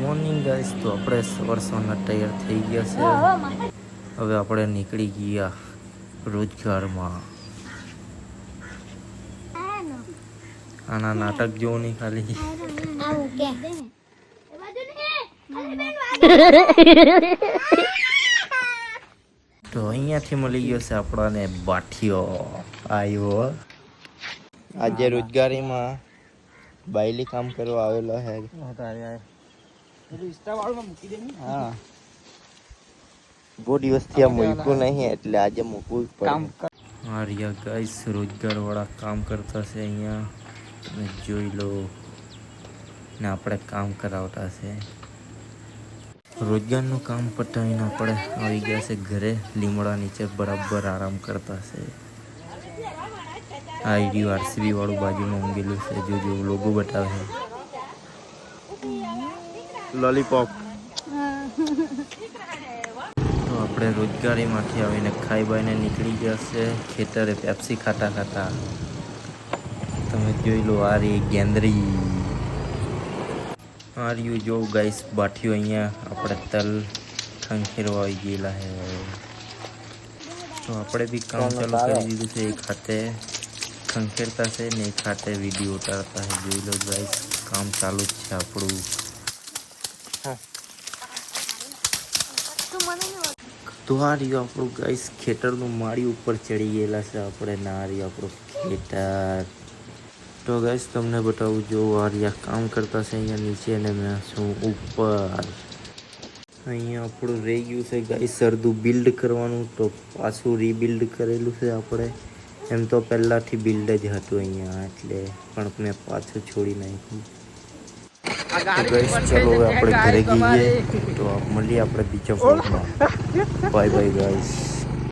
Morning guys, તો આપણે સવારના તૈયાર થઈ ગયા છે. હવે આપણે નીકળી ગયા રોજગારમાં. આના નાટક જોવું નહીં ખાલી. તો અહીંયાથી મળી ગયો છે આપણાને બાઠિયો આવ્યો. આજે રોજગારીમાં બાયલી કામ કરવા આવેલો હે. હા, બહુ દિવસથી આ મૂક્યું નહીં એટલે આજે મૂકવું પડે. હા રિયા ગાઈસ, રોજગાર વાળા કામ કરતા છે અહીંયા, તમે જોઈ લો. ને આપણે કામ કરાવતા છે. રોજગારનું કામ પતાવીને આપણે આવી ગયા છે ઘરે. લીમડા નીચે બરાબર આરામ કરતા છે. આ આઈડિયું આરસીબી વાળું બાજુમાં ઊંઘેલું છે. જો લોગો બતાવે છે. લોલીપોપ. તો આપણે રોજગારીમાંથી આવીને ખાઈ બાઈને નીકળી ગયા છે ખેતરે પેપ્સી ખાતા ખાતા. તમે જોઈ લો, આ રહી ગેંદરી. આ રહ્યું જો ગાઈસ બાઠિયું. અહીંયા આપણે તલ ખંખેરવા આવી ગયેલા હે. તો આપણે બી કામ ચાલુ કરી દીધું છે. એક હાથે ખંખેરતા છે ને એક હાથે વિડીયો ઉતારતા છે. જોઈ લો ગાઈસ, કામ ચાલુ જ છે આપણું. તો આ રહ્યું આપણું ગાઈસ ખેતરનું માળી ઉપર ચડી ગયેલા છે આપણે. ના રહ્યું આપણું ખેતર. તો ગાઈસ તમને બતાવું, જો આ રહ્યા કામ કરતા છે અહીંયા નીચે અને મેં છું ઉપર. અહીંયા આપણું રહી ગયું છે ગાઈસ અડધું બિલ્ડ કરવાનું. તો પાછું રીબિલ્ડ કરેલું છે આપણે. એમ તો પહેલાંથી બિલ્ડ જ હતું અહીંયા, એટલે પણ મેં પાછું છોડી નાખ્યું. તો ગાઈસ ચલો હવે આપણે ઘરે જઈએ. તો મળીએ આપણે બીજા વ્લોગમાં. Bye bye guys.